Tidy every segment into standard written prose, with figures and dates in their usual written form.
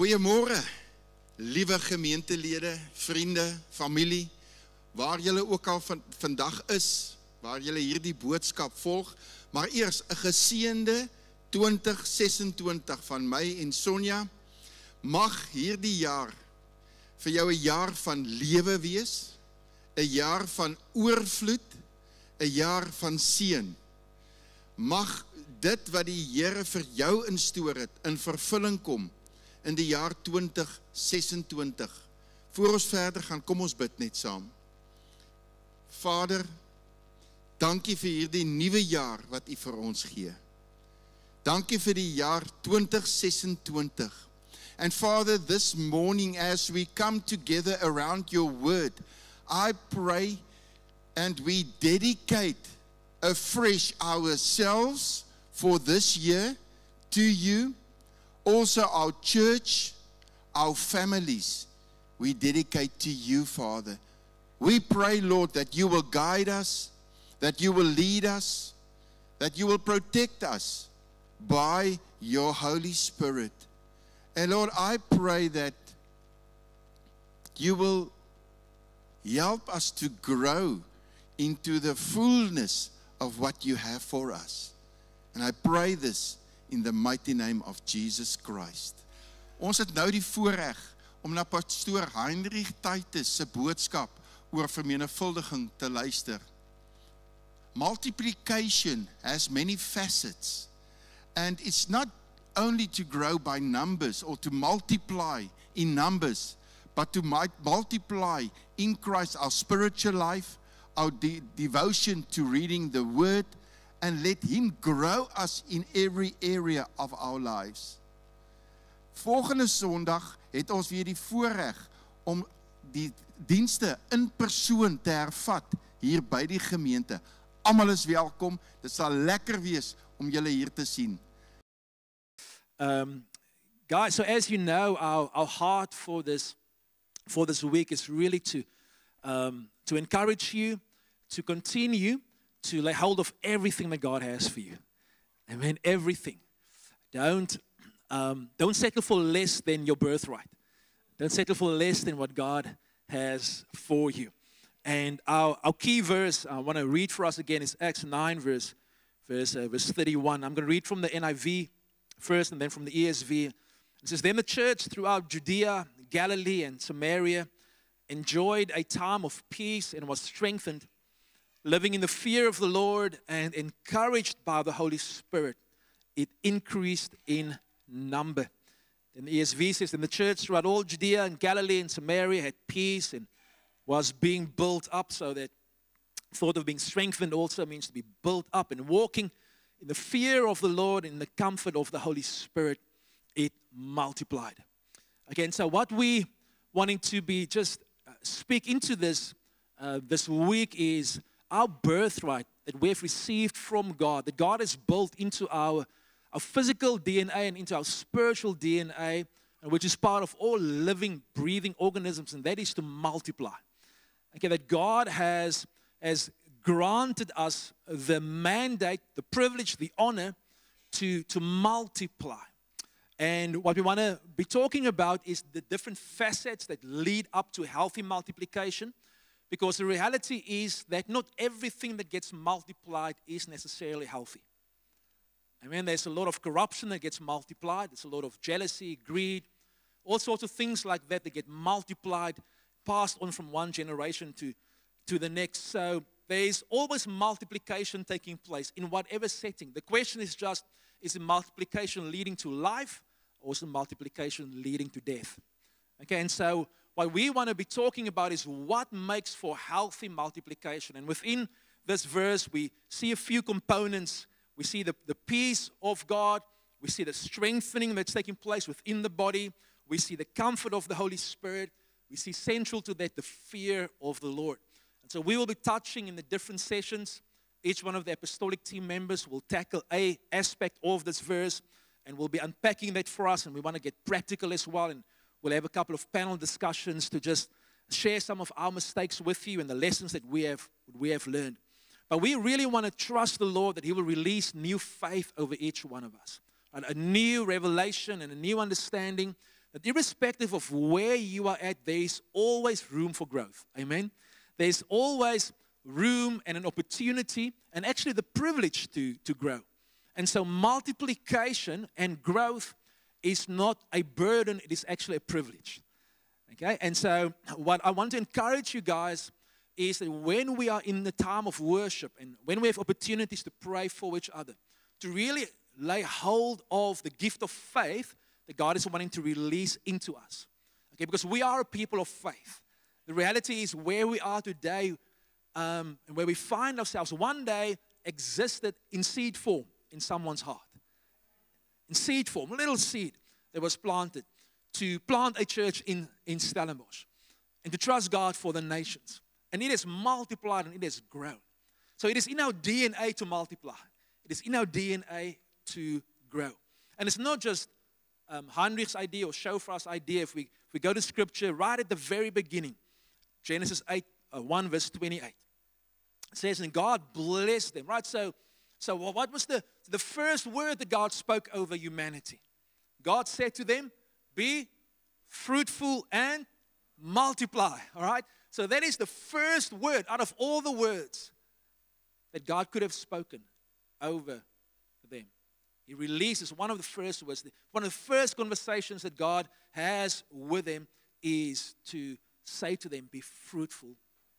Goeiemôre, liewe gemeentelede, vriende, familie, waar julle ook al vandag is, waar julle hierdie boodskap volg, maar eers 'n geseënde 2026 van my en Sonja. Mag hierdie jaar vir jou 'n jaar van lewe wees, 'n jaar van oorvloed, 'n jaar van seën. Mag dit wat die Here vir jou instoor het, in vervulling kom in die jaar 2026. Voor ons verder gaan, kom ons bid net saam. Vader, dankie vir hierdie nuwe jaar wat U vir ons gee. Dankie vir die jaar 2026. And Father, this morning as we come together around your word, I pray and we dedicate afresh ourselves for this year to you. Also our church, our families, we dedicate to you, Father. We pray, Lord, that you will guide us, that you will lead us, that you will protect us by your Holy Spirit. And Lord, I pray that you will help us to grow into the fullness of what you have for us. And I pray this in the mighty name of Jesus Christ. Ons het nou die voorreg om na pastoor Heinrich Titus se boodskap oor vermenigvuldiging te luister. Multiplication has many facets, and it's not only to grow by numbers or to multiply in numbers, but to multiply in Christ our spiritual life, our devotion to reading the word, and let him grow us in every area of our lives. Volgende Sondag het ons weer die voorreg om die dienste in persoon te hervat hier by die gemeente. Almal is welkom. Dit sal lekker wees om julle hier te sien. Guys, so as you know, our heart for this week is really to encourage you to continue to lay hold of everything that God has for you. Amen. Everything. Don't settle for less than your birthright. Don't settle for less than what God has for you. And our key verse I want to read for us again is Acts 9 verse 31. I'm going to read from the NIV first and then from the ESV. It says, "Then the church throughout Judea, Galilee, and Samaria enjoyed a time of peace and was strengthened, living in the fear of the Lord and encouraged by the Holy Spirit. It increased in number." Then the ESV says, "Then the church throughout all Judea and Galilee and Samaria had peace and was being built up." So that thought of being strengthened also means to be built up and walking in the fear of the Lord, in the comfort of the Holy Spirit. It multiplied. Again, so what we wanting to be just speak into this week is our birthright that we have received from God, that God has built into our physical DNA and into our spiritual DNA, which is part of all living, breathing organisms, and that is to multiply. Okay, that God has granted us the mandate, the privilege, the honor to multiply. And what we want to be talking about is the different facets that lead up to healthy multiplication. Because the reality is that not everything that gets multiplied is necessarily healthy. I mean, there's a lot of corruption that gets multiplied. There's a lot of jealousy, greed, all sorts of things like that get multiplied, passed on from one generation to the next. So there's always multiplication taking place in whatever setting. The question is just, is it multiplication leading to life or is it multiplication leading to death? Okay, and so what we want to be talking about is what makes for healthy multiplication. And within this verse, we see a few components. We see the peace of God. We see the strengthening that's taking place within the body. We see the comfort of the Holy Spirit. We see central to that the fear of the Lord. And so we will be touching in the different sessions. Each one of the apostolic team members will tackle an aspect of this verse, and we'll be unpacking that for us. And we want to get practical as well. And we'll have a couple of panel discussions to just share some of our mistakes with you and the lessons that we have learned. But we really want to trust the Lord that He will release new faith over each one of us. And a new revelation and a new understanding that irrespective of where you are at, there is always room for growth. Amen? There's always room and an opportunity and actually the privilege to grow. And so multiplication and growth is not a burden, it is actually a privilege. Okay? And so what I want to encourage you guys is that when we are in the time of worship and when we have opportunities to pray for each other, to really lay hold of the gift of faith that God is wanting to release into us. Okay? Because we are a people of faith. The reality is where we are today and where we find ourselves one day existed in seed form in someone's heart. In seed form, a little seed that was planted to plant a church in Stellenbosch and to trust God for the nations. And it has multiplied and it has grown. So it is in our DNA to multiply. It is in our DNA to grow. And it's not just Heinrich's idea or Shofra's idea. If we go to Scripture right at the very beginning, Genesis 1 verse 28. It says, and God blessed them, right? So what was the first word that God spoke over humanity? God said to them, be fruitful and multiply, all right? So that is the first word out of all the words that God could have spoken over them. He releases one of the first words. One of the first conversations that God has with them is to say to them, be fruitful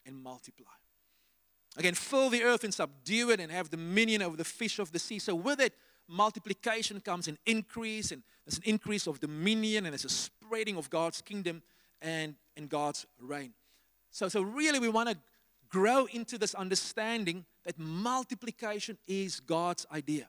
and multiply. Again, fill the earth and subdue it and have dominion over the fish of the sea. So with it, multiplication comes an increase, and there's an increase of dominion, and there's a spreading of God's kingdom and God's reign. So really we want to grow into this understanding that multiplication is God's idea.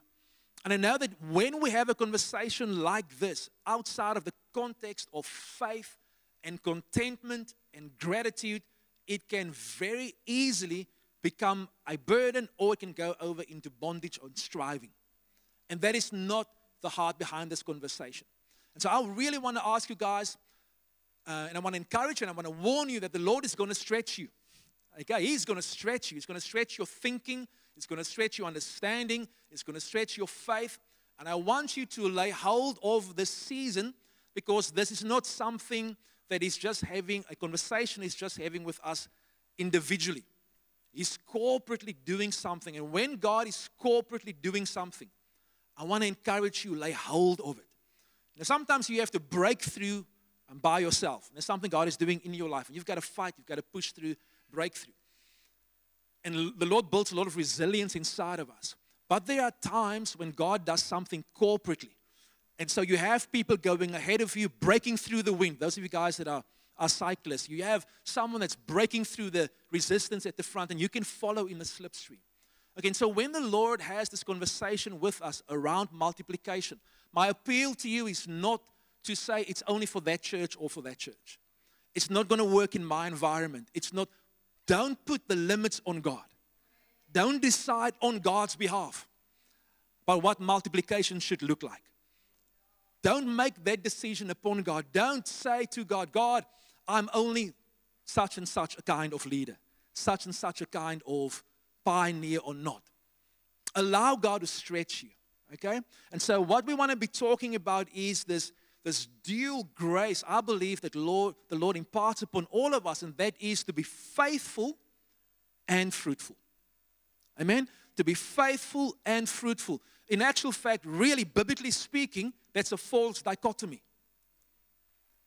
And I know that when we have a conversation like this, outside of the context of faith and contentment and gratitude, it can very easily become a burden, or it can go over into bondage or striving. And that is not the heart behind this conversation. And so I really want to ask you guys, and I want to encourage you, and I want to warn you that the Lord is going to stretch you. Okay, He's going to stretch you. He's going to stretch your thinking. It's going to stretch your understanding. It's going to stretch your faith. And I want you to lay hold of this season, because this is not something that is just having a conversation, is just having with us individually. He's corporately doing something. And when God is corporately doing something, I want to encourage you, lay hold of it. Now, sometimes you have to break through by yourself. There's something God is doing in your life. And you've got to fight. You've got to push through, break through. And the Lord builds a lot of resilience inside of us. But there are times when God does something corporately. And so you have people going ahead of you, breaking through the wind. Those of you guys that are cyclists, you have someone that's breaking through the resistance at the front, and you can follow in the slipstream. Okay, and so when the Lord has this conversation with us around multiplication, my appeal to you is not to say it's only for that church or for that church. It's not going to work in my environment. It's not. Don't put the limits on God. Don't decide on God's behalf about what multiplication should look like. Don't make that decision upon God. Don't say to God, God, I'm only such and such a kind of leader, such and such a kind of pioneer or not. Allow God to stretch you, okay? And so what we want to be talking about is this dual grace. I believe that the Lord imparts upon all of us, and that is to be faithful and fruitful. Amen? To be faithful and fruitful. In actual fact, really, biblically speaking, that's a false dichotomy.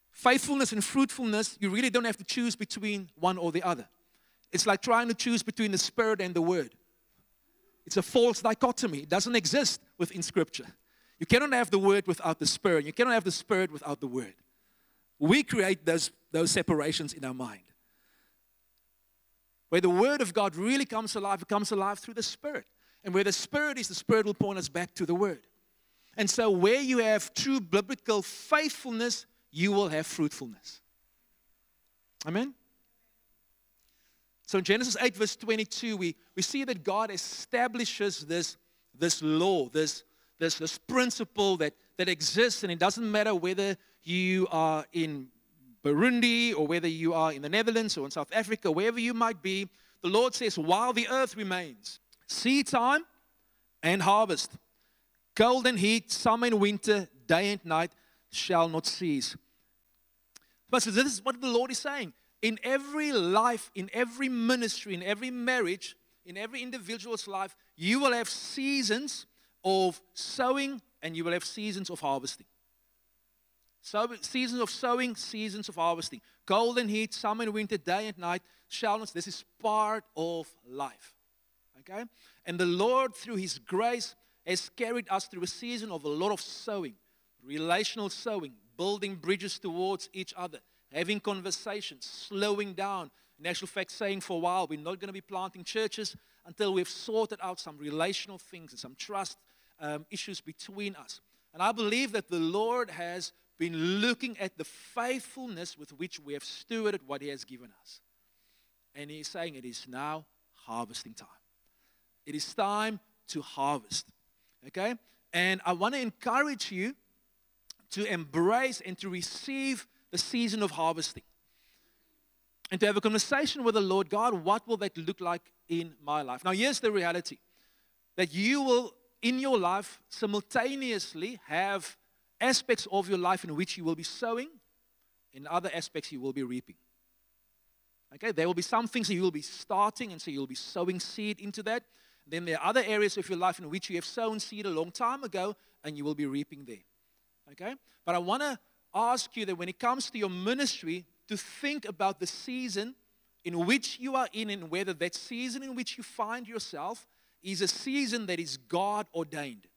Faithfulness and fruitfulness, you really don't have to choose between one or the other. It's like trying to choose between the Spirit and the Word. It's a false dichotomy. It doesn't exist within Scripture. You cannot have the Word without the Spirit. You cannot have the Spirit without the Word. We create those separations in our mind. Where the Word of God really comes alive, it comes alive through the Spirit. And where the Spirit is, the Spirit will point us back to the Word. And so where you have true biblical faithfulness, you will have fruitfulness. Amen? So in Genesis 8 verse 22, we see that God establishes this law, this principle that exists, and it doesn't matter whether you are in Burundi or whether you are in the Netherlands or in South Africa, wherever you might be. The Lord says, while the earth remains, seed time and harvest, cold and heat, summer and winter, day and night shall not cease. But so this is what the Lord is saying. In every life, in every ministry, in every marriage, in every individual's life, you will have seasons of sowing and you will have seasons of harvesting. So, seasons of sowing, seasons of harvesting. Cold and heat, summer and winter, day and night, shallness. This is part of life. Okay? And the Lord, through His grace, has carried us through a season of a lot of sowing, relational sowing, building bridges towards each other, having conversations, slowing down. In actual fact, saying for a while, we're not going to be planting churches until we've sorted out some relational things and some trust issues between us. And I believe that the Lord has been looking at the faithfulness with which we have stewarded what He has given us. And He is saying it is now harvesting time. It is time to harvest. Okay? And I want to encourage you to embrace and to receive the season of harvesting. And to have a conversation with the Lord. God, what will that look like in my life? Now, here's the reality. That you will, in your life, simultaneously have aspects of your life in which you will be sowing. In other aspects, you will be reaping. Okay? There will be some things that you will be starting, and so you'll be sowing seed into that. Then there are other areas of your life in which you have sown seed a long time ago, and you will be reaping there. Okay? But I want to ask you that when it comes to your ministry, to think about the season in which you are in, and whether that season in which you find yourself is a season that is God ordained.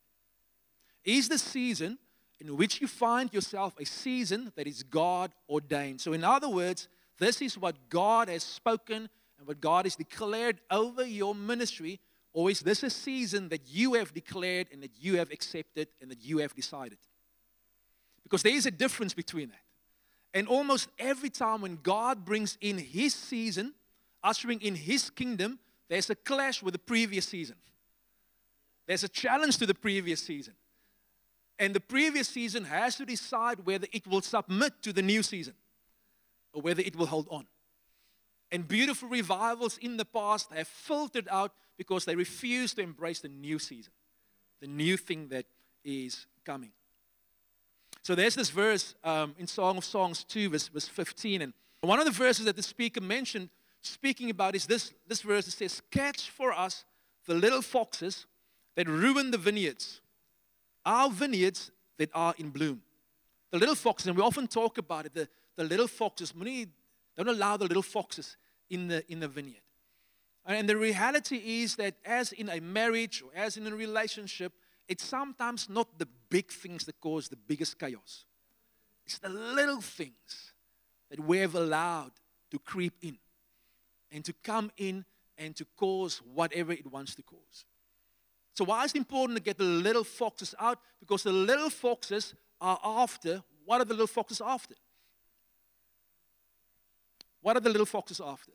Is the season in which you find yourself a season that is God ordained? So in other words, this is what God has spoken and what God has declared over your ministry, or is this a season that you have declared and that you have accepted and that you have decided? Because there is a difference between that. And almost every time when God brings in His season, ushering in His kingdom, there's a clash with the previous season. There's a challenge to the previous season. And the previous season has to decide whether it will submit to the new season or whether it will hold on. And beautiful revivals in the past have filtered out because they refuse to embrace the new season, the new thing that is coming. So there's this verse in Song of Songs 2, verse 15. And one of the verses that the speaker mentioned, speaking about, is this verse that says, "Catch for us the little foxes that ruin the vineyards, our vineyards that are in bloom." The little foxes, and we often talk about it, the little foxes. Many don't allow the little foxes in the vineyard. And the reality is that as in a marriage or as in a relationship, it's sometimes not the big things that cause the biggest chaos. It's the little things that we have allowed to creep in and to come in and to cause whatever it wants to cause. So why is it important to get the little foxes out? Because the little foxes are after, what are the little foxes after? What are the little foxes after?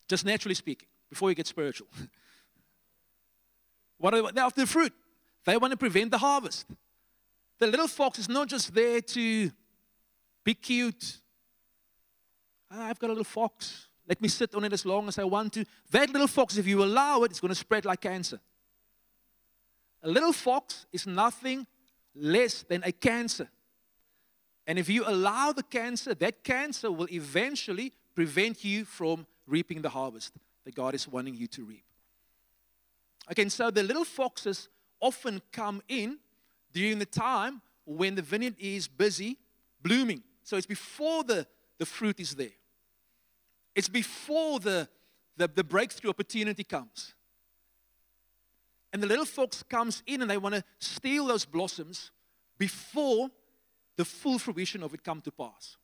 Just naturally speaking, before you get spiritual. They're after the fruit. They want to prevent the harvest. The little fox is not just there to be cute. I've got a little fox. Let me sit on it as long as I want to. That little fox, if you allow it, it's going to spread like cancer. A little fox is nothing less than a cancer. And if you allow the cancer, that cancer will eventually prevent you from reaping the harvest that God is wanting you to reap. Okay, and so the little foxes often come in during the time when the vineyard is busy blooming. So it's before the fruit is there. It's before the breakthrough opportunity comes. And the little fox comes in and they want to steal those blossoms before the full fruition of it come to pass.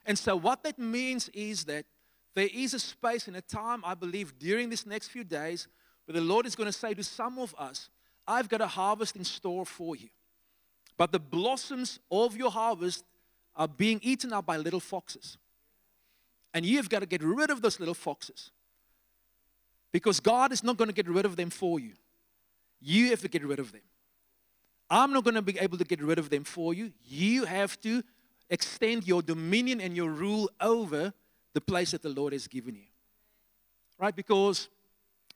And so what that means is that there is a space and a time, I believe, during this next few days where the Lord is going to say to some of us, I've got a harvest in store for you. But the blossoms of your harvest are being eaten up by little foxes. And you've got to get rid of those little foxes. Because God is not going to get rid of them for you. You have to get rid of them. I'm not going to be able to get rid of them for you. You have to extend your dominion and your rule over the place that the Lord has given you. Right? Because,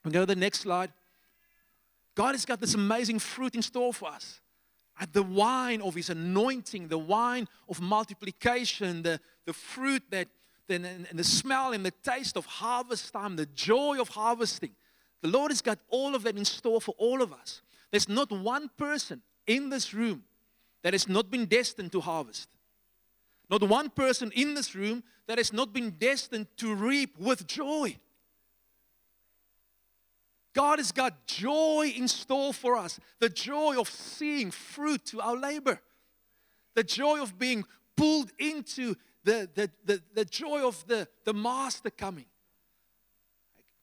we go to the next slide. God has got this amazing fruit in store for us. At the wine of His anointing, the wine of multiplication, the fruit that, and the smell and the taste of harvest time, the joy of harvesting. The Lord has got all of that in store for all of us. There's not one person in this room that has not been destined to harvest. Not one person in this room that has not been destined to reap with joy. God has got joy in store for us. The joy of seeing fruit to our labor. The joy of being pulled into the joy of the master coming.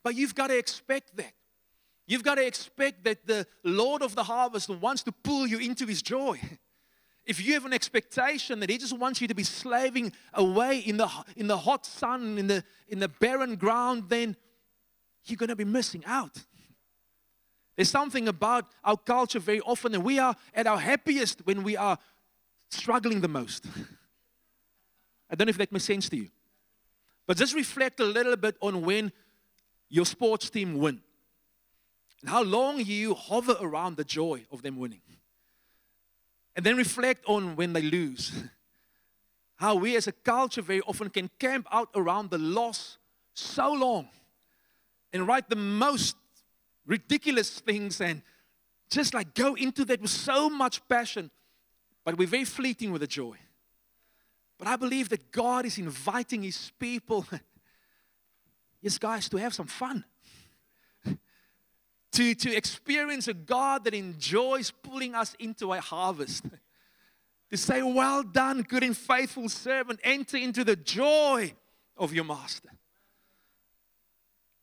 But you've got to expect that. You've got to expect that the Lord of the harvest wants to pull you into His joy. If you have an expectation that He just wants you to be slaving away in the hot sun, in the barren ground, then you're going to be missing out. There's something about our culture very often, and we are at our happiest when we are struggling the most. I don't know if that makes sense to you. But just reflect a little bit on when your sports team win. And how long you hover around the joy of them winning. And then reflect on when they lose. How we as a culture very often can camp out around the loss so long. And write the most ridiculous things and just like go into that with so much passion. But we're very fleeting with the joy. But I believe that God is inviting His people, yes guys, to have some fun. To experience a God that enjoys pulling us into a harvest. To say, well done, good and faithful servant. Enter into the joy of your master.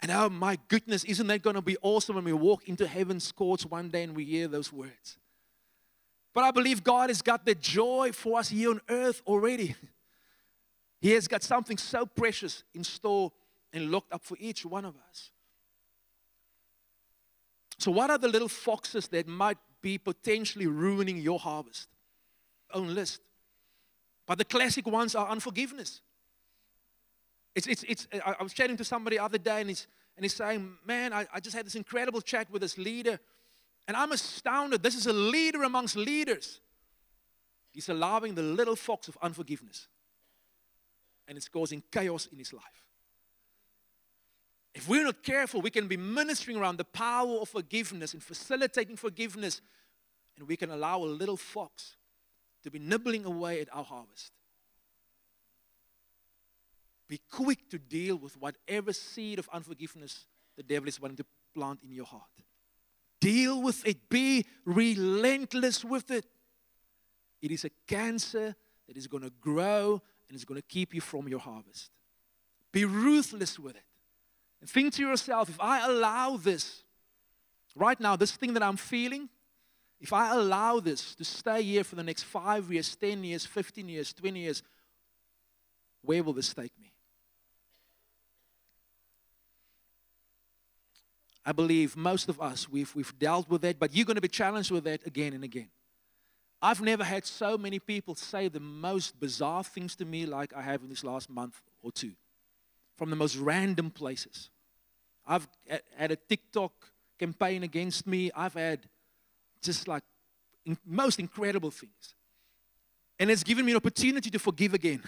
And oh my goodness, isn't that going to be awesome when we walk into heaven's courts one day and we hear those words. But I believe God has got the joy for us here on earth already. He has got something so precious in store and locked up for each one of us. So what are the little foxes that might be potentially ruining your harvest? Own list. But the classic ones are unforgiveness. I was chatting to somebody the other day and he's saying, man, I just had this incredible chat with this leader. And I'm astounded. This is a leader amongst leaders. He's allowing the little fox of unforgiveness. And it's causing chaos in his life. If we're not careful, we can be ministering around the power of forgiveness and facilitating forgiveness. And we can allow a little fox to be nibbling away at our harvest. Be quick to deal with whatever seed of unforgiveness the devil is wanting to plant in your heart. Deal with it. Be relentless with it. It is a cancer that is going to grow and is going to keep you from your harvest. Be ruthless with it. And think to yourself, if I allow this, right now, this thing that I'm feeling, if I allow this to stay here for the next 5 years, 10 years, 15 years, 20 years, where will this take me? I believe most of us, we've dealt with that, but you're going to be challenged with that again and again. I've never had so many people say the most bizarre things to me like I have in this last month or two. From the most random places. I've had a TikTok campaign against me. I've had just like most incredible things. And it's given me an opportunity to forgive again.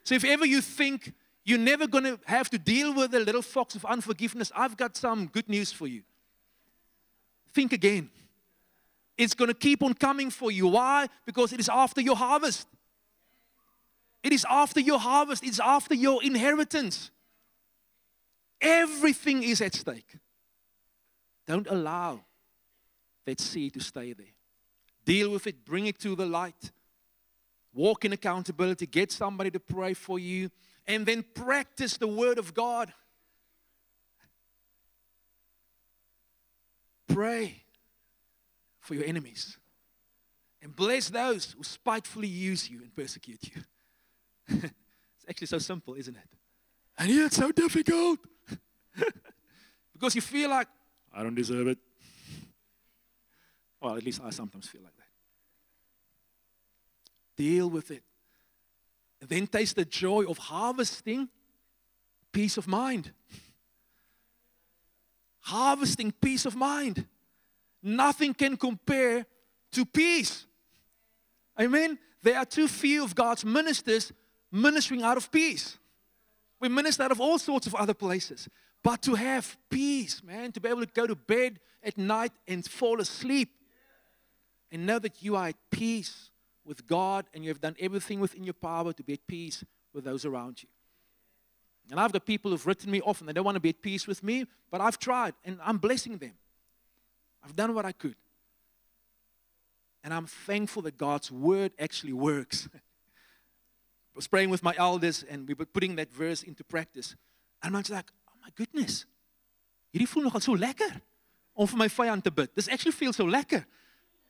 So if ever you think you're never going to have to deal with the little fox of unforgiveness, I've got some good news for you. Think again. It's going to keep on coming for you. Why? Because it is after your harvest. It is after your harvest. It's after your inheritance. Everything is at stake. Don't allow that seed to stay there. Deal with it. Bring it to the light. Walk in accountability. Get somebody to pray for you. And then practice the word of God. Pray for your enemies. And bless those who spitefully use you and persecute you. It's actually so simple, isn't it? And yet it's so difficult. Because you feel like, I don't deserve it. Well, at least I sometimes feel like that. Deal with it. And then taste the joy of harvesting peace of mind. Harvesting peace of mind. Nothing can compare to peace. Amen. There are too few of God's ministers ministering out of peace. We minister out of all sorts of other places. But to have peace, man, to be able to go to bed at night and fall asleep and know that you are at peace with God and you have done everything within your power to be at peace with those around you. And I've got people who've written me off and they don't want to be at peace with me, but I've tried and I'm blessing them. I've done what I could. And I'm thankful that God's word actually works. I was praying with my elders and we were putting that verse into practice. And I'm just like, oh my goodness, hierdie voel nogal so lekker om vir my vyand te bid. This actually feels so lekker.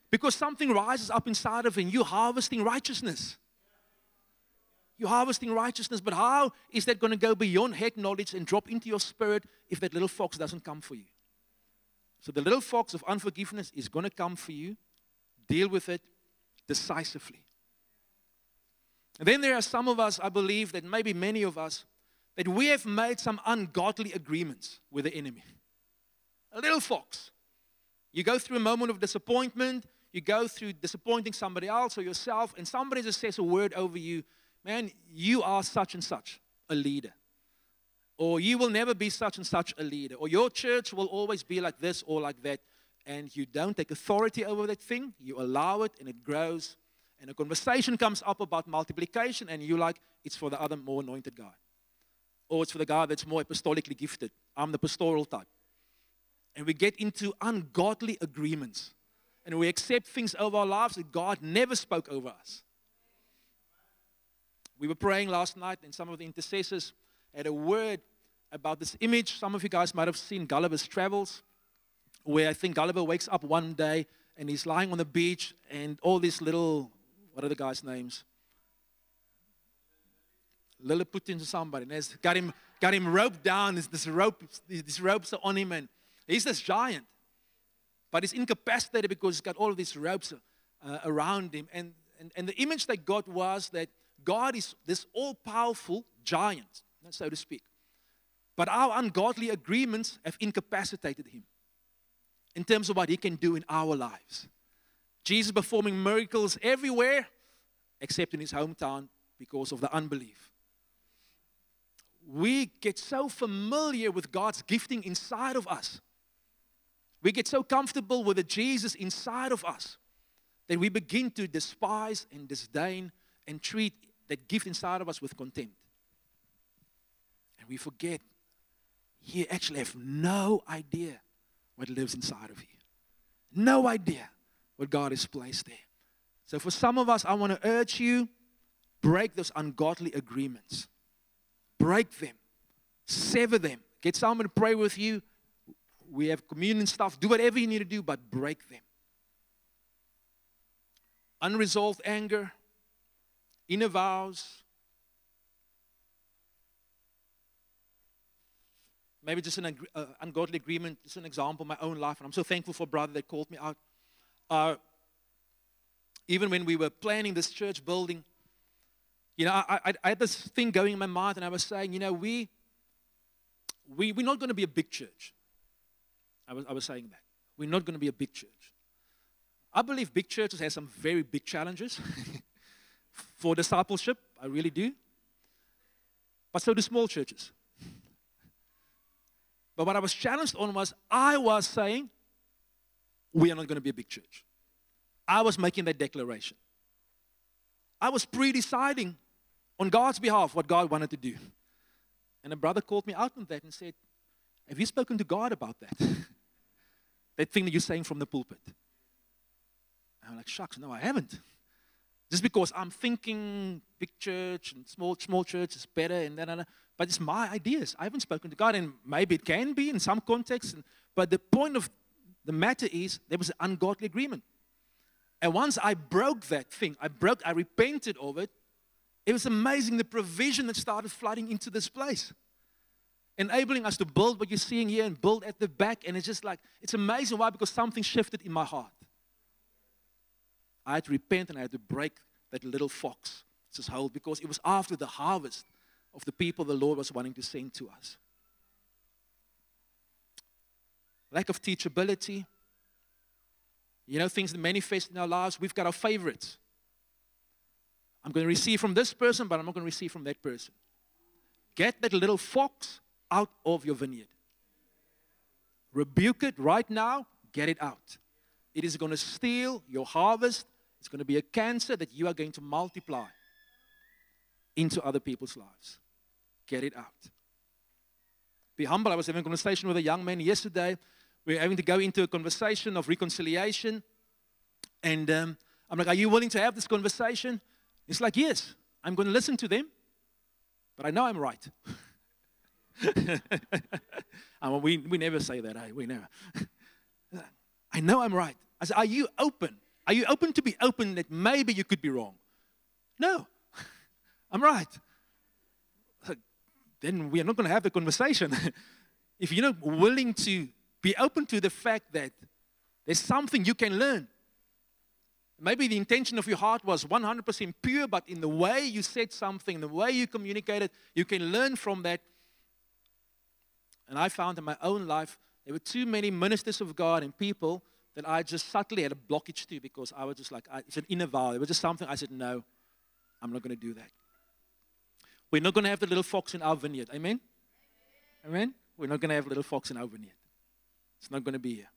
Because something rises up inside of you and you're harvesting righteousness. You're harvesting righteousness, but how is that going to go beyond head knowledge and drop into your spirit if that little fox doesn't come for you? So the little fox of unforgiveness is going to come for you. Deal with it decisively. And then there are some of us, I believe that maybe many of us, that we have made some ungodly agreements with the enemy. A little fox. You go through a moment of disappointment, you go through disappointing somebody else or yourself, and somebody just says a word over you, man, you are such and such a leader. Or you will never be such and such a leader. Or your church will always be like this or like that. And you don't take authority over that thing. You allow it and it grows. And a conversation comes up about multiplication and you're like, it's for the other more anointed guy. Or it's for the guy that's more apostolically gifted. I'm the pastoral type. And we get into ungodly agreements. And we accept things over our lives that God never spoke over us. We were praying last night and some of the intercessors had a word about this image. Some of you guys might have seen Gulliver's Travels, where I think Gulliver wakes up one day and he's lying on the beach and all these little, what are the guys' names? Lilliput into somebody. And there's got him roped down. These ropes are on him and he's this giant. But he's incapacitated because he's got all of these ropes around him. And the image they got was that God is this all-powerful giant, so to speak. But our ungodly agreements have incapacitated him in terms of what he can do in our lives. Jesus performing miracles everywhere except in his hometown because of the unbelief. We get so familiar with God's gifting inside of us. We get so comfortable with the Jesus inside of us that we begin to despise and disdain and treat that gift inside of us with contempt. And we forget you actually have no idea what lives inside of you. No idea what God has placed there. So for some of us, I want to urge you, break those ungodly agreements. Break them. Sever them. Get someone to pray with you. We have communion stuff. Do whatever you need to do, but break them. Unresolved anger. Inner vows. Maybe just an ungodly agreement. Just an example of my own life. And I'm so thankful for a brother that called me out. Even when we were planning this church building, I had this thing going in my mind, and I was saying, we're not going to be a big church. I was saying that. We're not going to be a big church. I believe big churches have some very big challenges for discipleship. I really do. But so do small churches. But what I was challenged on was, I was saying, we are not going to be a big church. I was making that declaration. I was pre-deciding on God's behalf what God wanted to do. And a brother called me out on that and said, have you spoken to God about that? That thing that you're saying from the pulpit. And I'm like, shucks, no, I haven't. Just because I'm thinking big church and small church is better, and then, but it's my ideas. I haven't spoken to God, and maybe it can be in some contexts. But the point of the matter is, there was an ungodly agreement. And once I broke that thing, I repented of it. It was amazing the provision that started flooding into this place, enabling us to build what you're seeing here and build at the back. And it's just like, it's amazing. Why? Because something shifted in my heart. I had to repent and I had to break that little fox, this hold, because it was after the harvest of the people the Lord was wanting to send to us. Lack of teachability. You know, things that manifest in our lives, we've got our favorites. I'm going to receive from this person, but I'm not going to receive from that person. Get that little fox out of your vineyard. Rebuke it right now. Get it out. It is going to steal your harvest. It's going to be a cancer that you are going to multiply into other people's lives. Get it out. Be humble. I was having a conversation with a young man yesterday. We were having to go into a conversation of reconciliation. And I'm like, are you willing to have this conversation? He's like, yes, I'm going to listen to them, but I know I'm right. We never say that, eh? We never. I know I'm right. I said, are you open? Are you open to be open that maybe you could be wrong? No, I'm right. Then we are not going to have the conversation. If you're not willing to be open to the fact that there's something you can learn. Maybe the intention of your heart was 100% pure, but in the way you said something, the way you communicated, you can learn from that. And I found in my own life, there were too many ministers of God and people that I just subtly had a blockage to because I was just like, it's an inner vow. It was just something I said, no, I'm not going to do that. We're not going to have the little fox in our vineyard. Amen? Amen? We're not going to have a little fox in our vineyard. It's not going to be here.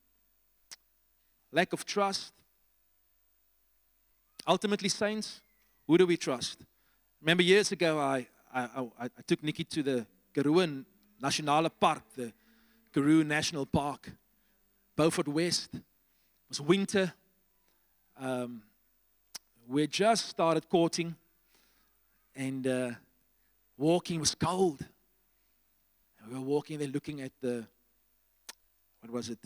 Lack of trust. Ultimately, saints, who do we trust? Remember years ago, I took Nikki to the Karoo Nationale Park, the Karoo National Park, Beaufort West. It was winter. We had just started courting, and walking was cold. And we were walking there looking at the, what was it?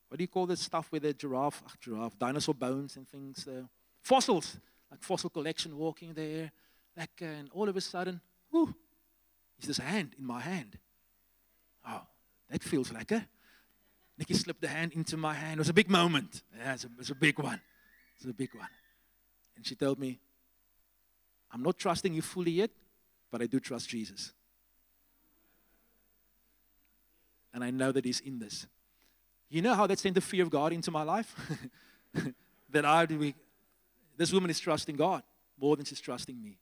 What do you call this stuff with the giraffe? Dinosaur bones and things. Fossils, like fossil collection, walking there. And all of a sudden, there's this hand in my hand. Oh, that feels lekker. Nikki slipped the hand into my hand. It was a big moment. Yeah, it was a big one. It was a big one. And she told me, I'm not trusting you fully yet, but I do trust Jesus. And I know that He's in this. You know how that sent the fear of God into my life? This woman is trusting God more than she's trusting me.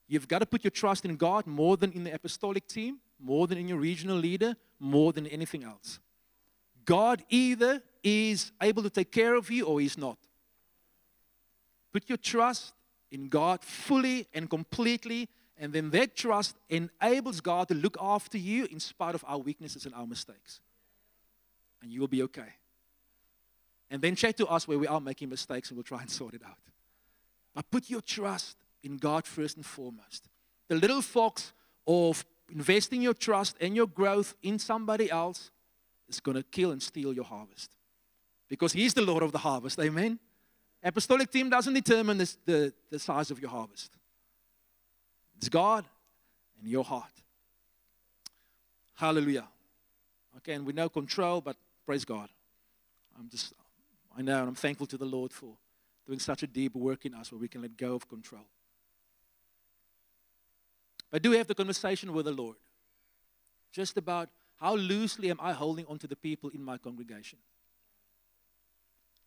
You've got to put your trust in God more than in the apostolic team, more than in your regional leader, more than anything else. God either is able to take care of you or He's not. Put your trust in God fully and completely, and then that trust enables God to look after you in spite of our weaknesses and our mistakes. And you will be okay. And then check to us where we are making mistakes and we'll try and sort it out. But put your trust in God first and foremost. The little fox of investing your trust and your growth in somebody else is going to kill and steal your harvest. Because He's the Lord of the harvest. Amen? Apostolic team doesn't determine the size of your harvest. It's God and your heart. Hallelujah. Okay, and we know control, but praise God. I know, and I'm thankful to the Lord for doing such a deep work in us where we can let go of control. But do have the conversation with the Lord just about how loosely am I holding on to the people in my congregation.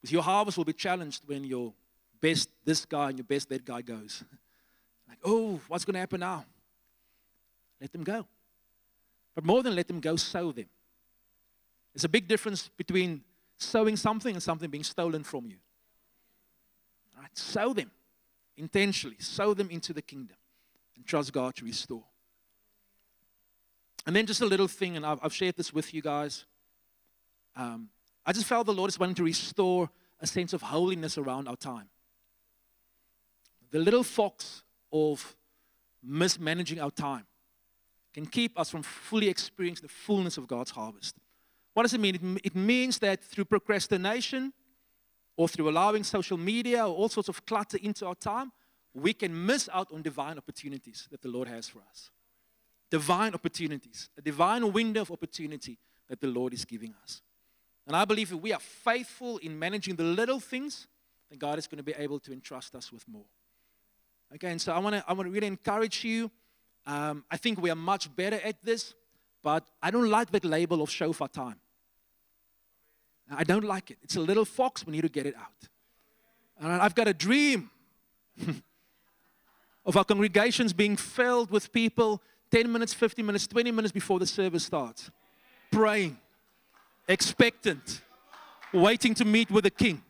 Because your harvest will be challenged when your best this guy and your best that guy goes. Like, oh, what's going to happen now? Let them go. But more than let them go, sow them. There's a big difference between sowing something and something being stolen from you. All right? Sow them intentionally. Sow them into the kingdom. And trust God to restore. And then just a little thing, and I've shared this with you guys. I just felt the Lord is wanting to restore a sense of holiness around our time. The little fox of mismanaging our time can keep us from fully experiencing the fullness of God's harvest. What does it mean? It means that through procrastination or through allowing social media or all sorts of clutter into our time, we can miss out on divine opportunities that the Lord has for us. Divine opportunities, a divine window of opportunity that the Lord is giving us. And I believe if we are faithful in managing the little things, then God is going to be able to entrust us with more. Okay, and so I want to really encourage you. I think we are much better at this, but I don't like that label of shofar time. I don't like it. It's a little fox. We need to get it out. And I've got a dream of our congregations being filled with people 10 minutes, 15 minutes, 20 minutes before the service starts. Praying, expectant, waiting to meet with the King.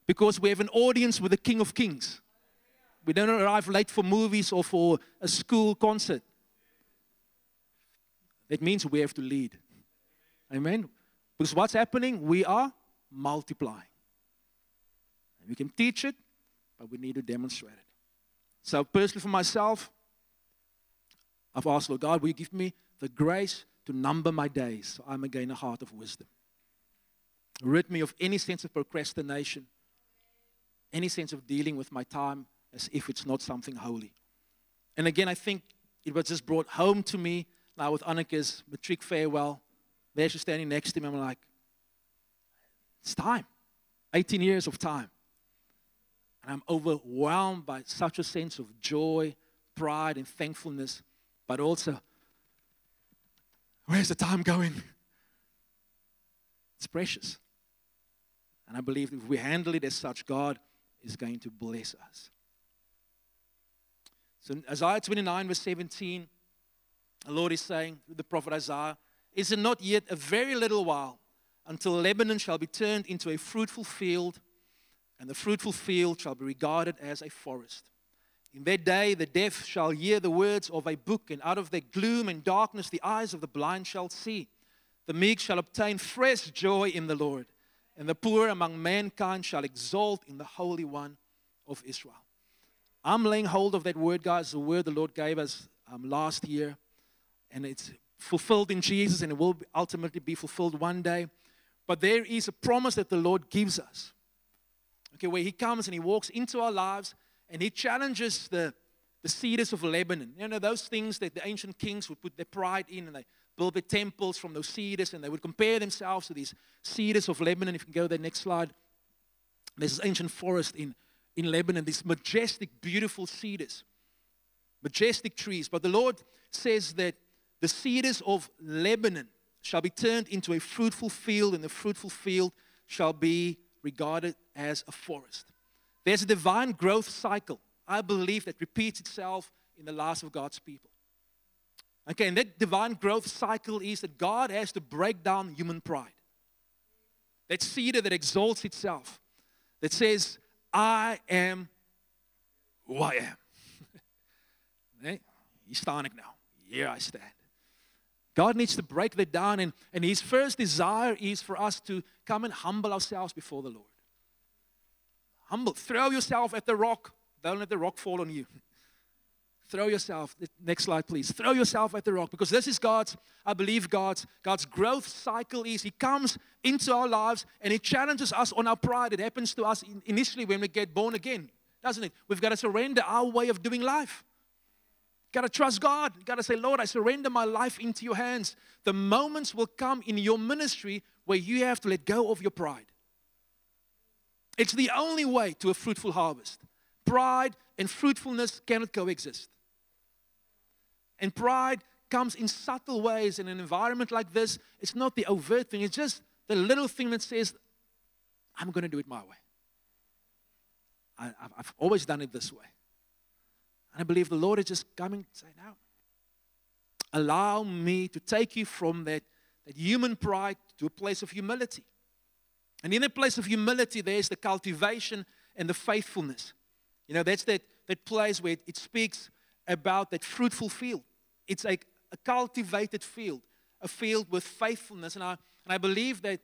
Because we have an audience with the King of Kings. We don't arrive late for movies or for a school concert. That means we have to lead. Amen? Because what's happening? We are multiplying. We can teach it, but we need to demonstrate it. So personally for myself, I've asked, Lord God, will you give me the grace to number my days so I may gain a heart of wisdom? Rid me of any sense of procrastination, any sense of dealing with my time as if it's not something holy. And again, I think it was just brought home to me now with Annike's matric farewell. There she's standing next to me. I'm like, it's time. 18 years of time. And I'm overwhelmed by such a sense of joy, pride, and thankfulness. But also, where's the time going? It's precious. And I believe if we handle it as such, God is going to bless us. So in Isaiah 29 verse 17, the Lord is saying to the prophet Isaiah, is it not yet a very little while until Lebanon shall be turned into a fruitful field, and the fruitful field shall be regarded as a forest? In that day the deaf shall hear the words of a book, and out of their gloom and darkness the eyes of the blind shall see. The meek shall obtain fresh joy in the Lord, and the poor among mankind shall exult in the Holy One of Israel. I'm laying hold of that word, guys, the word the Lord gave us last year. And it's fulfilled in Jesus, and it will ultimately be fulfilled one day. But there is a promise that the Lord gives us. Okay, where He comes and He walks into our lives, and He challenges the cedars of Lebanon. You know, those things that the ancient kings would put their pride in, and they build their temples from those cedars, and they would compare themselves to these cedars of Lebanon. If you can go to the next slide. There's this ancient forest in Lebanon, these majestic, beautiful cedars, majestic trees. But the Lord says that the cedars of Lebanon shall be turned into a fruitful field, and the fruitful field shall be regarded as a forest. There's a divine growth cycle, I believe, that repeats itself in the lives of God's people. Okay, and that divine growth cycle is that God has to break down human pride. That cedar that exalts itself, that says, I am who I am. Nee, hier staan ek nou. Here I stand. God needs to break that down, and His first desire is for us to come and humble ourselves before the Lord. Humble. Throw yourself at the rock. Don't let the rock fall on you. Throw yourself. Next slide, please. Throw yourself at the rock, because this is I believe God's growth cycle is He comes into our lives and He challenges us on our pride. It happens to us initially when we get born again, doesn't it? We've got to surrender our way of doing life. You've got to trust God. You've got to say, Lord, I surrender my life into your hands. The moments will come in your ministry where you have to let go of your pride. It's the only way to a fruitful harvest. Pride and fruitfulness cannot coexist. And pride comes in subtle ways. In an environment like this, it's not the overt thing. It's just the little thing that says, I'm going to do it my way. I've always done it this way. And I believe the Lord is just coming to say, now, allow me to take you from that human pride to a place of humility. And in a place of humility, there's the cultivation and the faithfulness. You know, that's that place where it speaks about that fruitful field. It's like a cultivated field, a field with faithfulness. And I believe that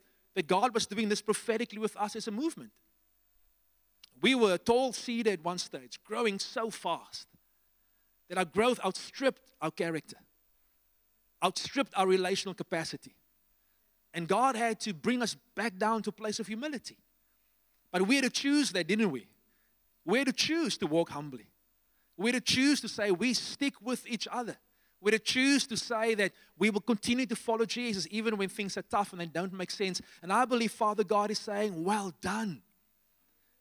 God was doing this prophetically with us as a movement. We were a tall seed at one stage, growing so fast that our growth outstripped our character, outstripped our relational capacity. And God had to bring us back down to a place of humility. But we had to choose that, didn't we? We had to choose to walk humbly. We had to choose to say we stick with each other. We had to choose to say that we will continue to follow Jesus even when things are tough and they don't make sense. And I believe Father God is saying, well done.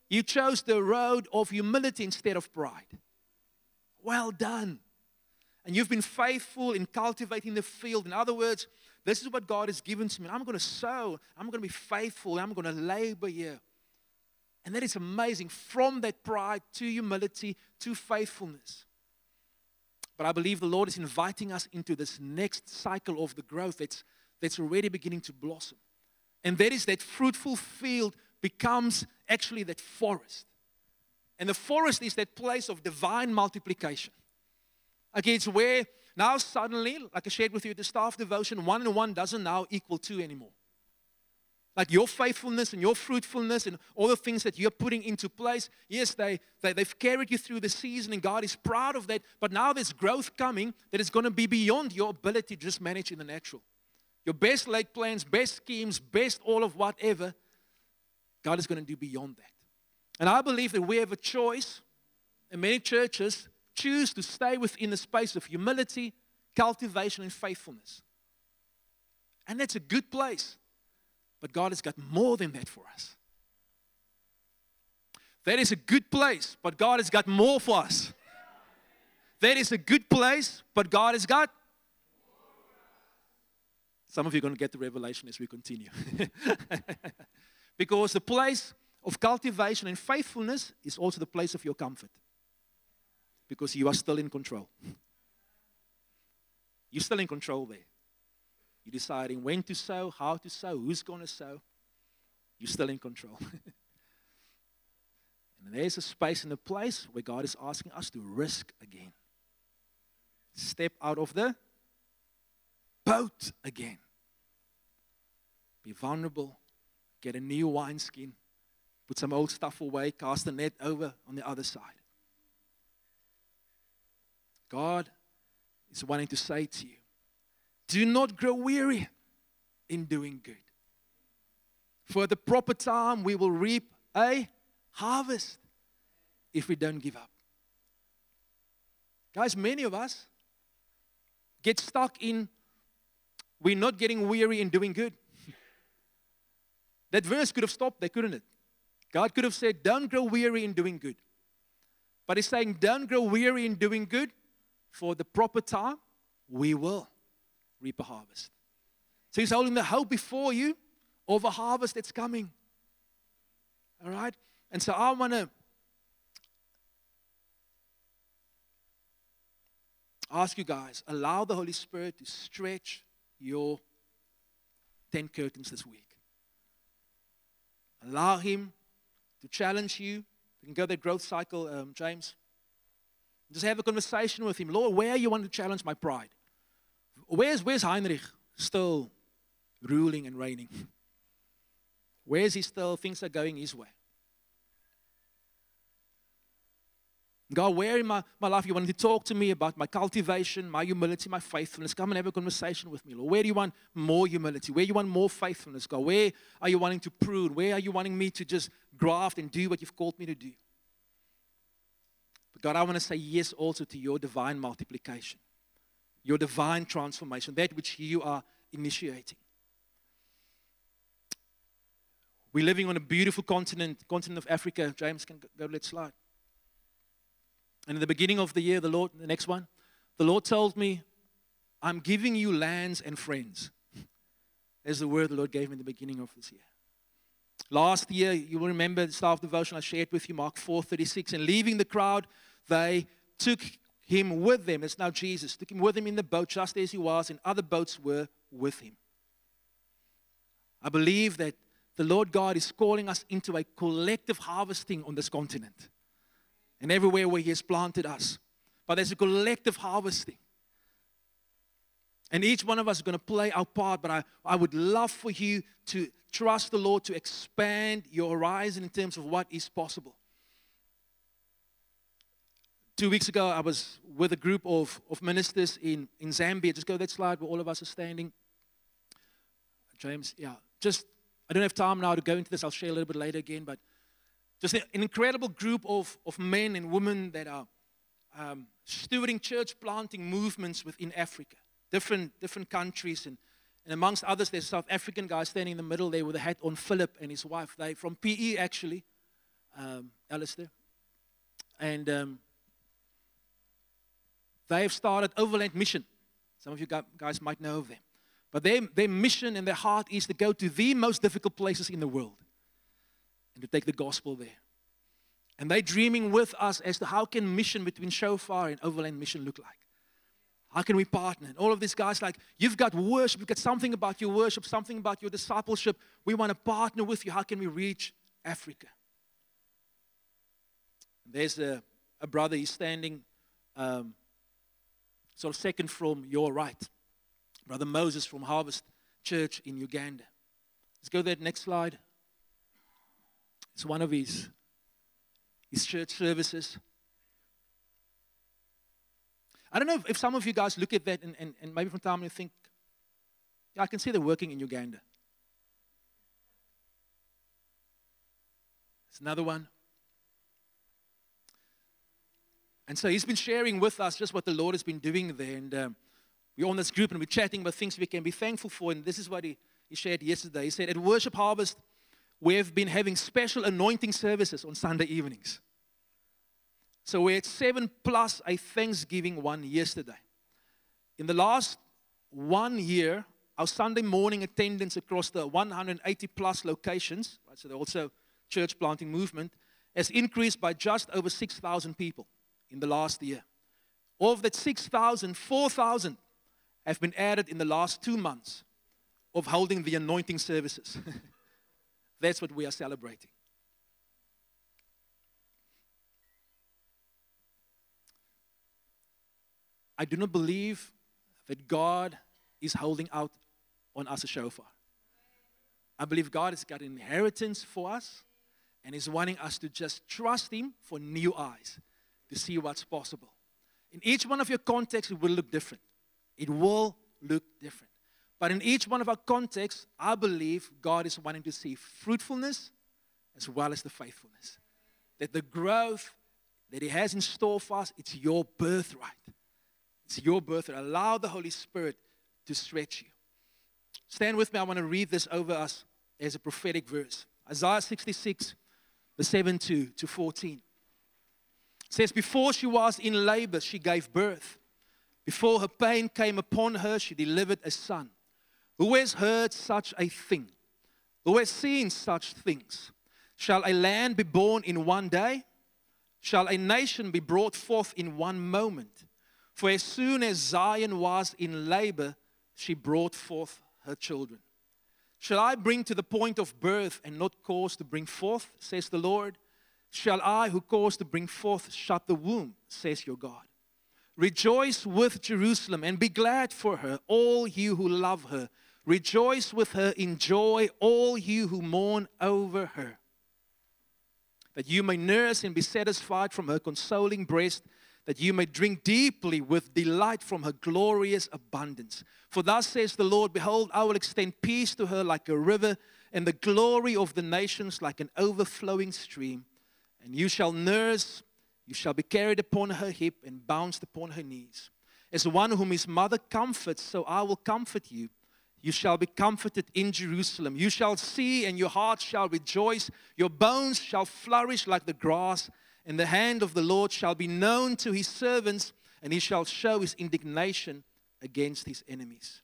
You chose the road of humility instead of pride. Well done. And you've been faithful in cultivating the field. In other words, this is what God has given to me. I'm going to sow. I'm going to be faithful. I'm going to labor here. And that is amazing. From that pride to humility to faithfulness. But I believe the Lord is inviting us into this next cycle of the growth that's already beginning to blossom. And that is that fruitful field becomes actually that forest. And the forest is that place of divine multiplication. Okay, it's where now suddenly, like I shared with you at the staff devotion, 1 and 1 doesn't now equal 2 anymore. Like your faithfulness and your fruitfulness and all the things that you're putting into place, yes, they've carried you through the season and God is proud of that. But now there's growth coming that is going to be beyond your ability to just manage in the natural. Your best laid plans, best schemes, best all of whatever, God is going to do beyond that. And I believe that we have a choice, and many churches choose to stay within the space of humility, cultivation, and faithfulness. And that's a good place. But God has got more than that for us. That is a good place, but God has got more for us. That is a good place, but God has got. Some of you are going to get the revelation as we continue. Because the place of cultivation and faithfulness is also the place of your comfort. Because you are still in control. You're still in control there. You're deciding when to sow, how to sow, who's going to sow. You're still in control. And there's a space and a place where God is asking us to risk again. Step out of the boat again. Be vulnerable. Get a new wineskin. Put some old stuff away. Cast the net over on the other side. God is wanting to say to you, do not grow weary in doing good. For at the proper time, we will reap a harvest if we don't give up. Guys, many of us get stuck in, we're not getting weary in doing good. That verse could have stopped there, couldn't it? God could have said, don't grow weary in doing good. But He's saying, don't grow weary in doing good. For the proper time, we will reap a harvest. So He's holding the hope before you of a harvest that's coming. All right? And so I want to ask you guys, allow the Holy Spirit to stretch your tent curtains this week. Allow Him to challenge you. We can go that growth cycle, James. Just have a conversation with Him. Lord, where you want to challenge my pride? Where's Heinrich still ruling and reigning? Where is he still? Things are going his way. God, where in my life you want to talk to me about my cultivation, my humility, my faithfulness? Come and have a conversation with me, Lord. Where do you want more humility? Where do you want more faithfulness, God? Where are you wanting to prune? Where are you wanting me to just graft and do what you've called me to do? But God, I want to say yes also to your divine multiplication, your divine transformation, that which you are initiating. We're living on a beautiful continent of Africa. James can go, let's slide. And at the beginning of the year, the Lord told me, I'm giving you lands and friends. There's the word the Lord gave me in the beginning of this year. Last year, you will remember the staff devotion I shared with you, Mark 4:36. And leaving the crowd, they took Him with them. It's now Jesus. Took Him with them in the boat just as He was, and other boats were with Him. I believe that the Lord God is calling us into a collective harvesting on this continent. And everywhere where He has planted us. But there's a collective harvesting. And each one of us is going to play our part. But I would love for you to trust the Lord to expand your horizon in terms of what is possible. 2 weeks ago, I was with a group of ministers in Zambia. Just go that slide where all of us are standing. James, yeah. I don't have time now to go into this. I'll share a little bit later again. But just an incredible group of men and women that are stewarding church planting movements within Africa. Different countries. And amongst others, there's a South African guy standing in the middle there with a hat on, Philip, and his wife. They're from PE, actually. Alistair. And they have started Overland Mission. Some of you guys might know of them. But their mission and their heart is to go to the most difficult places in the world and to take the gospel there. And they're dreaming with us as to how can mission between Shofar and Overland Mission look like. How can we partner? And all of these guys like, you've got worship, you've got something about your worship, something about your discipleship. We want to partner with you. How can we reach Africa? And there's a brother, he's standing sort of second from your right. Brother Moses from Harvest Church in Uganda. Let's go to that next slide. It's one of his church services. I don't know if some of you guys look at that and maybe from time you think, yeah, I can see they're working in Uganda. It's another one. And so he's been sharing with us just what the Lord has been doing there. And we're on this group and we're chatting about things we can be thankful for. And this is what he shared yesterday. He said, at Worship Harvest, we have been having special anointing services on Sunday evenings. So we had 7 plus a Thanksgiving one yesterday. In the last 1 year, our Sunday morning attendance across the 180 plus locations, right, so they're also church planting movement, has increased by just over 6,000 people in the last year. Of that 6,000, 4,000 have been added in the last 2 months of holding the anointing services. That's what we are celebrating. I do not believe that God is holding out on us a shofar. I believe God has got an inheritance for us and is wanting us to just trust Him for new eyes to see what's possible. In each one of your contexts, it will look different. It will look different. But in each one of our contexts, I believe God is wanting to see fruitfulness as well as the faithfulness. That the growth that He has in store for us, it's your birthright. It's your birthright. Allow the Holy Spirit to stretch you. Stand with me. I want to read this over us as a prophetic verse. Isaiah 66, verse 7 to 14. It says, before she was in labor, she gave birth. Before her pain came upon her, she delivered a son. Who has heard such a thing? Who has seen such things? Shall a land be born in one day? Shall a nation be brought forth in one moment? For as soon as Zion was in labor, she brought forth her children. Shall I bring to the point of birth and not cause to bring forth, says the Lord? Shall I, who cause to bring forth, shut the womb, says your God? Rejoice with Jerusalem and be glad for her, all you who love her. Rejoice with her in joy, all you who mourn over her. That you may nurse and be satisfied from her consoling breast, that you may drink deeply with delight from her glorious abundance. For thus says the Lord, behold, I will extend peace to her like a river, and the glory of the nations like an overflowing stream. And you shall nurse, you shall be carried upon her hip and bounced upon her knees. As one whom his mother comforts, so I will comfort you. You shall be comforted in Jerusalem. You shall see, and your heart shall rejoice. Your bones shall flourish like the grass, and the hand of the Lord shall be known to His servants, and He shall show His indignation against His enemies.